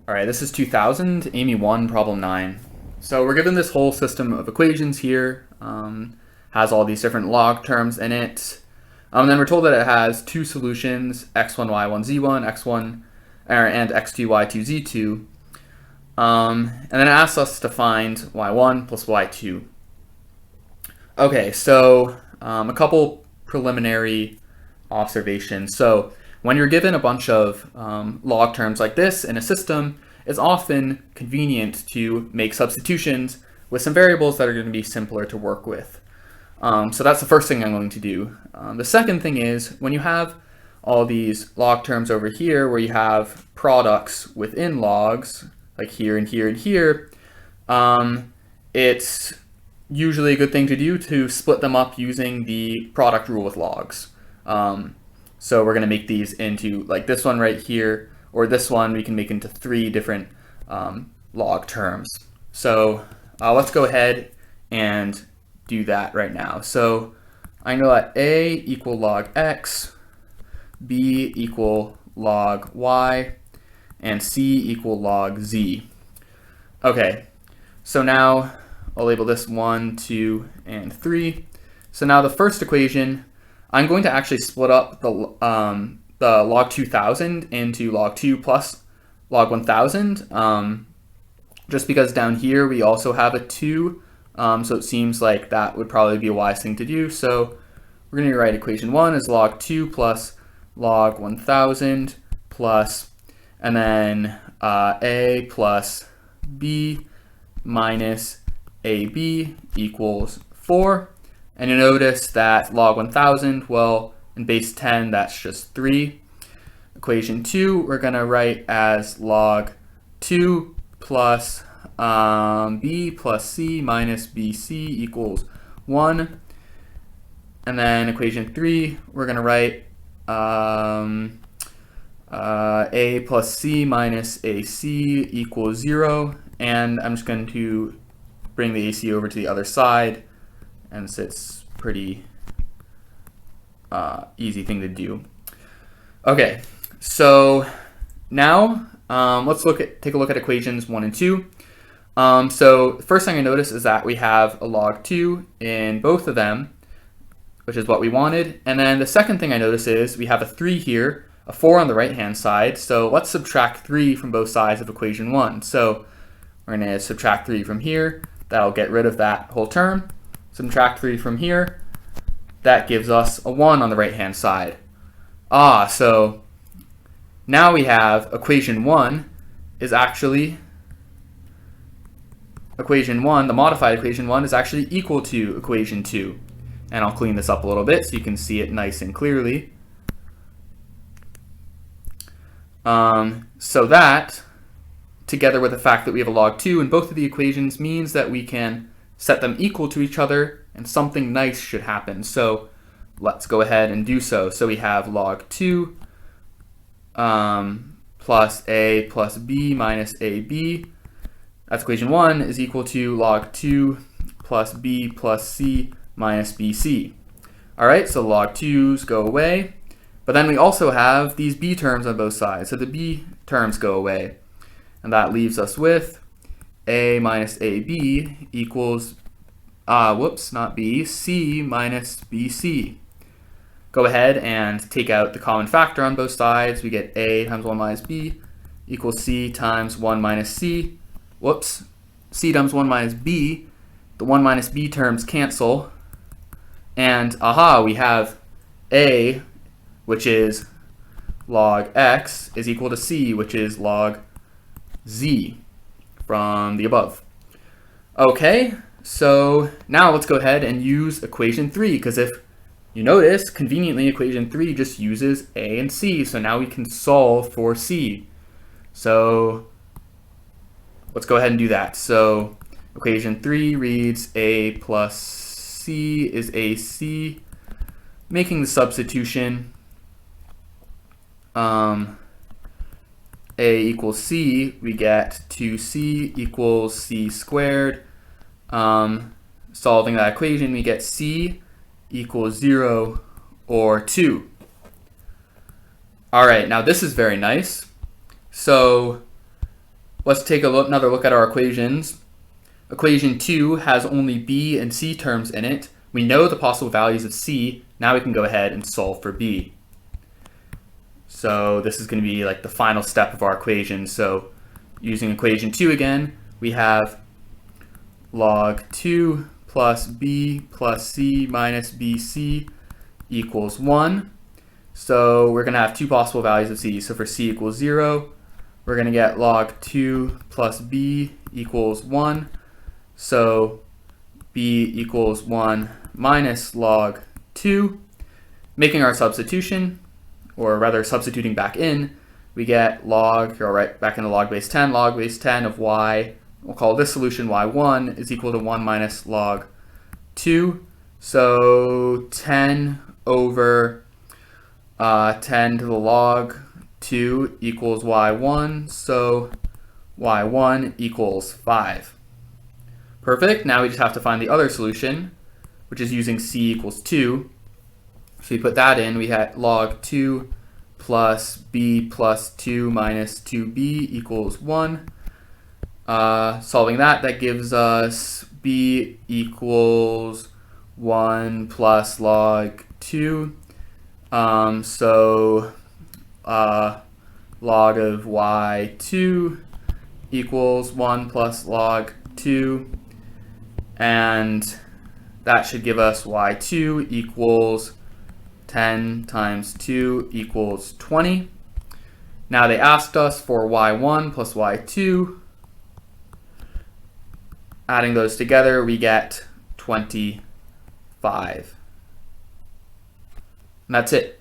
All right, this is 2000, AIME I Problem 9. So we're given this whole system of equations here, has all these different log terms in it. And then we're told that it has two solutions, x1, y1, z1, x1, and x2, y2, z2. And then it asks us to find y1 plus y2. Okay, so a couple preliminary observations. So when you're given a bunch of log terms like this in a system, it's often convenient to make substitutions with some variables that are going to be simpler to work with. So that's the first thing I'm going to do. The second thing is when you have all these log terms over here where you have products within logs, like here and here and here, it's usually a good thing to do to split them up using the product rule with logs. So we're going to make these into like this one right here, or this one we can make into three different log terms. So let's go ahead and do that right now. So I know that A equal log X, B equal log Y, and C equal log Z. Okay, so now I'll label this 1, 2, and 3. So now the first equation, I'm going to actually split up the log 2000 into log 2 plus log 1000, just because down here we also have a 2, so it seems like that would probably be a wise thing to do. So we're going to write equation 1 as log 2 plus log 1000 plus, and then A plus B minus AB equals 4. And you notice that log 1000, well, in base 10, that's just 3. Equation 2, we're going to write as log 2 plus B plus C minus BC equals 1. And then equation 3, we're going to write A plus C minus AC equals 0. And I'm just going to bring the AC over to the other side, and it's pretty easy thing to do. Okay, so now let's take a look at equations 1 and 2. So the first thing I notice is that we have a log 2 in both of them, which is what we wanted. And then the second thing I notice is we have a 3 here, a 4 on the right hand side. So let's subtract 3 from both sides of equation 1. So we're going to subtract 3 from here. That'll get rid of that whole term. Subtract 3 from here. That gives us a 1 on the right hand side. So now we have equation 1 is actually, equation 1, the modified equation 1 is actually equal to equation 2. And I'll clean this up a little bit so you can see it nice and clearly. So that, together with the fact that we have a log 2 in both of the equations, means that we can set them equal to each other and something nice should happen. So let's go ahead and do so. So we have log 2 plus A plus B minus AB. That's equation 1 is equal to log 2 plus B plus C minus BC. All right, so log 2's go away. But then we also have these B terms on both sides. So the B terms go away. And that leaves us with A minus AB equals, not B, C minus BC. Go ahead and take out the common factor on both sides. We get A times 1 minus B equals C times 1 minus C. C times 1 minus B. The 1 minus B terms cancel. And we have A, which is log X, is equal to C, which is log Z from the above. Okay, so now let's go ahead and use equation 3, because if you notice, conveniently equation 3 just uses A and C, so now we can solve for C. So let's go ahead and do that. So equation 3 reads A plus C is AC. Making the substitution, A equals C, we get 2C equals C squared. Solving that equation, we get C equals 0 or 2. All right, now this is very nice. So Let's take another look at our equations. Equation 2 has only b and c terms in it. We know the possible values of c. Now we can go ahead and solve for b. So this is going to be like the final step of our equation. So using equation 2 again, we have log 2 plus b plus c minus bc equals 1. So we're going to have two possible values of c. So for c equals 0, we're going to get log 2 plus b equals 1. So b equals 1 minus log 2. Making our substitution, or rather substituting back in, we get log, or right back in the log base 10 of y, we'll call this solution y1 is equal to 1 minus log 2. So 10 over 10 to the log 2 equals y1, so y1 equals 5. Perfect. Now we just have to find the other solution, which is using c equals 2. So we put that in. We had log 2 plus b plus 2 minus 2b equals 1. Solving that gives us b equals 1 plus log 2. So log of y2 equals 1 plus log 2. And that should give us y2 equals 10 times 2 equals 20. Now they asked us for y1 plus y2. Adding those together, we get 25. And that's it.